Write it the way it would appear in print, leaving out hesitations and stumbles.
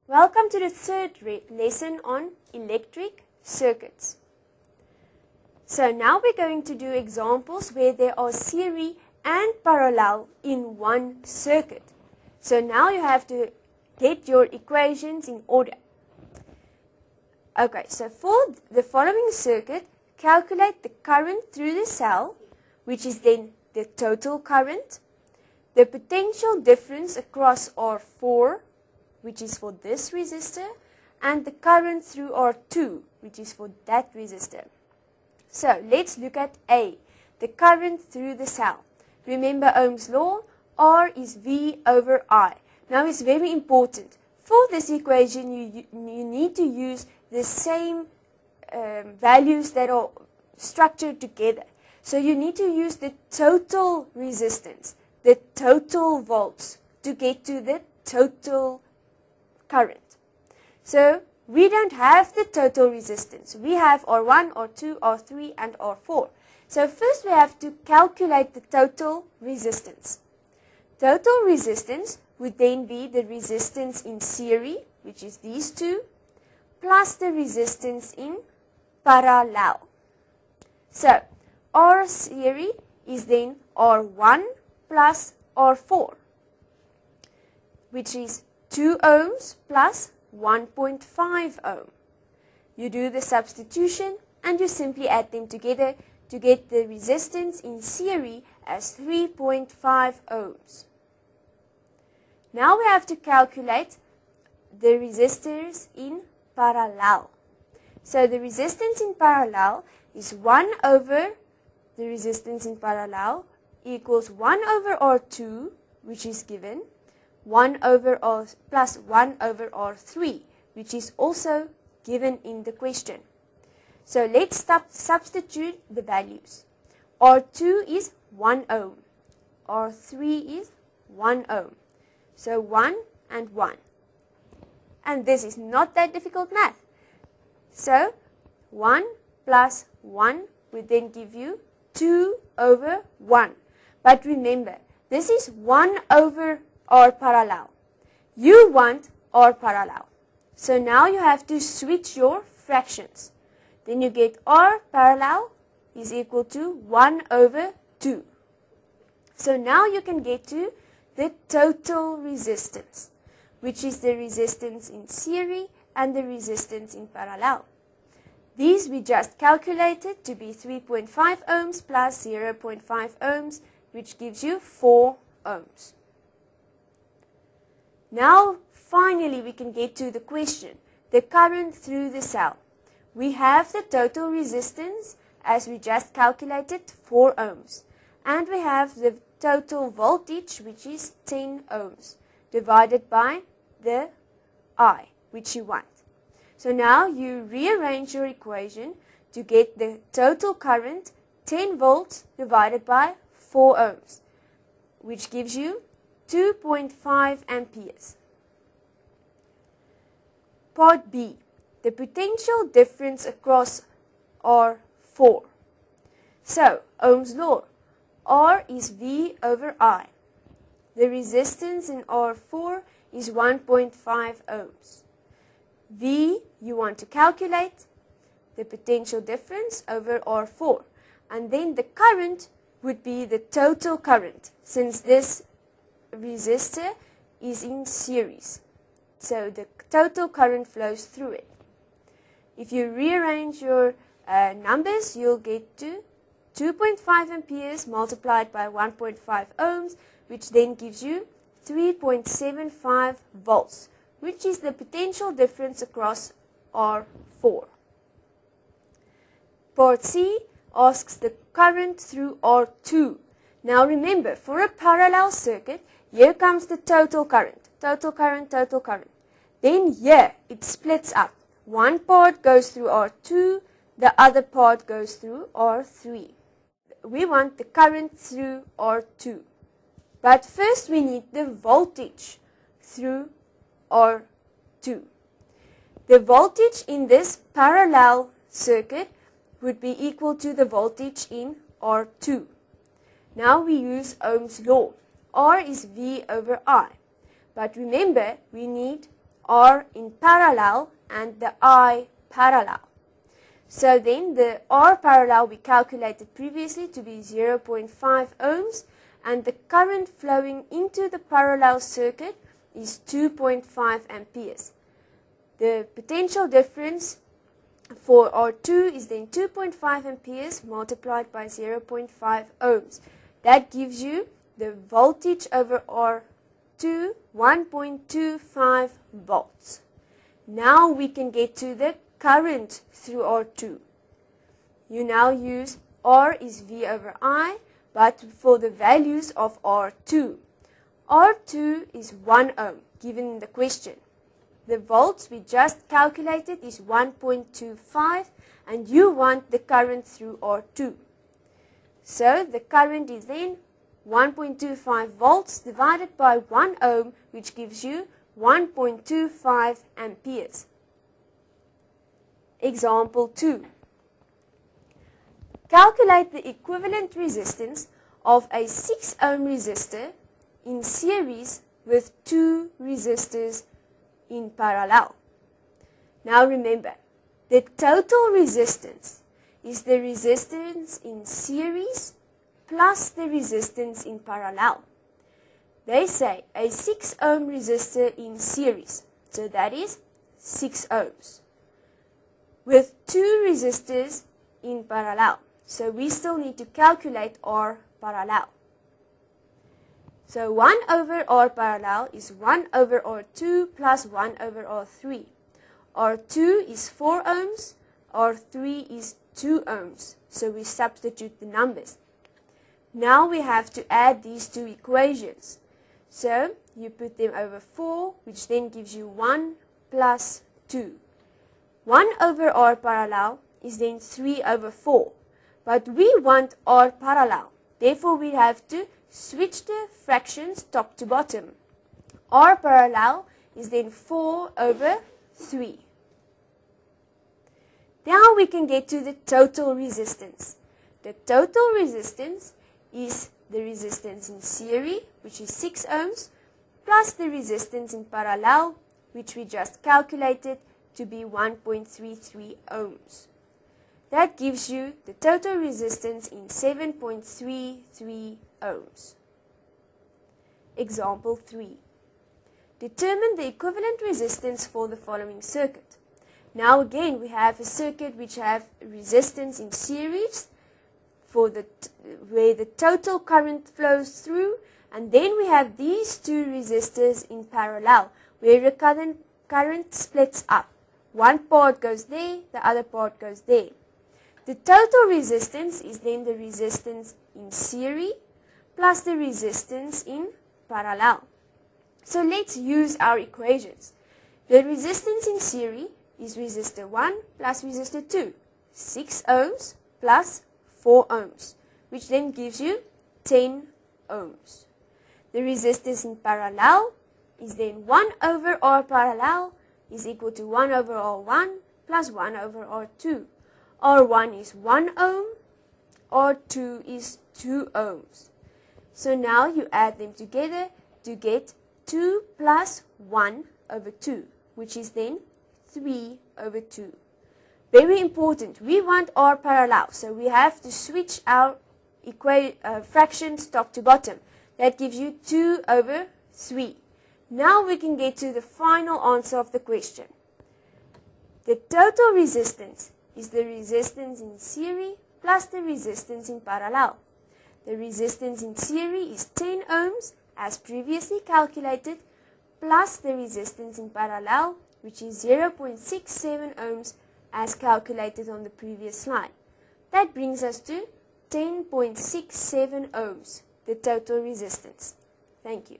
Welcome to the third lesson on electric circuits. So now we're going to do examples where there are series and parallel in one circuit. So now you have to get your equations in order. Okay, so for the following circuit, calculate the current through the cell, which is then the total current, the potential difference across R4, which is for this resistor, and the current through R2, which is for that resistor. So let's look at A, the current through the cell. Remember Ohm's law, R is V over I. Now it's very important. For this equation, you need to use the same values that are structured together. So you need to use the total resistance, the total volts, to get to the total current. So we don't have the total resistance. We have R1, R2, R3 and R4. So first we have to calculate the total resistance. Total resistance would then be the resistance in series, which is these two, plus the resistance in parallel. So R series is then R1 plus R4, which is 2 ohms plus 1.5 ohm. You do the substitution and you simply add them together to get the resistance in series as 3.5 ohms. Now we have to calculate the resistors in parallel. So the resistance in parallel is 1 over the resistance in parallel equals 1 over R2, which is given, 1 over R plus 1 over R3, which is also given in the question. So let's substitute the values. R2 is 1 ohm. R3 is 1 ohm. So 1 and 1. And this is not that difficult math. So 1 plus 1 would then give you 2 over 1. But remember, this is 1 over R parallel. You want R parallel. So now you have to switch your fractions. Then you get R parallel is equal to 1 over 2. So now you can get to the total resistance, which is the resistance in series and the resistance in parallel. These we just calculated to be 3.5 ohms plus 0.5 ohms, which gives you 4 ohms. Now, finally, we can get to the question, the current through the cell. We have the total resistance, as we just calculated, 4 ohms. And we have the total voltage, which is 10 ohms, divided by the I, which you want. So now you rearrange your equation to get the total current, 10 volts, divided by 4 ohms, which gives you 2.5 amperes. Part B, the potential difference across R4. So, Ohm's law, R is V over I. The resistance in R4 is 1.5 ohms. V, you want to calculate the potential difference over R4. And then the current would be the total current, since this resistor is in series. So the total current flows through it. If you rearrange your numbers, you'll get to 2.5 amperes multiplied by 1.5 ohms, which then gives you 3.75 volts, which is the potential difference across R4. Part C asks the current through R2. Now remember, for a parallel circuit, here comes the total current. Total current, total current. Then here, it splits up. One part goes through R2, the other part goes through R3. We want the current through R2. But first we need the voltage through R2. The voltage in this parallel circuit would be equal to the voltage in R2. Now we use Ohm's law. R is V over I. But remember, we need R in parallel and the I parallel. So then the R parallel we calculated previously to be 0.5 ohms, and the current flowing into the parallel circuit is 2.5 amperes. The potential difference for R2 is then 2.5 amperes multiplied by 0.5 ohms. That gives you the voltage over R2, 1.25 volts. Now we can get to the current through R2. You now use R is V over I, but for the values of R2. R2 is 1 ohm, given in the question. The volts we just calculated is 1.25, and you want the current through R2. So the current is then 1.25 volts divided by 1 ohm, which gives you 1.25 amperes. Example 2. Calculate the equivalent resistance of a 6 ohm resistor in series with 2 resistors in parallel. Now remember, the total resistance is the resistance in series plus the resistance in parallel. They say a 6 ohm resistor in series, so that is 6 ohms, with 2 resistors in parallel. So we still need to calculate R parallel. So 1 over R parallel is 1 over R2 plus 1 over R3. R2 is 4 ohms, R3 is 2 ohms. So we substitute the numbers. Now we have to add these two equations. So you put them over 4, which then gives you 1 plus 2. 1 over R parallel is then 3 over 4. But we want R parallel. Therefore, we have to switch the fractions top to bottom. R parallel is then 4 over 3. Now we can get to the total resistance. The total resistance is the resistance in series, which is 6 ohms, plus the resistance in parallel, which we just calculated to be 1.33 ohms. That gives you the total resistance in 7.33 ohms. Example 3. Determine the equivalent resistance for the following circuit. Now again, we have a circuit which have resistance in series for where the total current flows through, and then we have these two resistors in parallel where the current splits up. One part goes there, the other part goes there. The total resistance is then the resistance in series plus the resistance in parallel. So let's use our equations. The resistance in series is resistor 1 plus resistor 2, 6 ohms plus 4 ohms, which then gives you 10 ohms. The resistance in parallel is then 1 over R parallel is equal to 1 over R1 plus 1 over R2. R1 is 1 ohm, R2 is 2 ohms. So now you add them together to get 2 plus 1 over 2, which is then 3 over 2. Very important, we want R parallel, so we have to switch our fractions top to bottom. That gives you 2 over 3. Now we can get to the final answer of the question. The total resistance is the resistance in series plus the resistance in parallel. The resistance in series is 10 ohms as previously calculated, plus the resistance in parallel, which is 0.67 ohms as calculated on the previous slide. That brings us to 10.67 ohms, the total resistance. Thank you.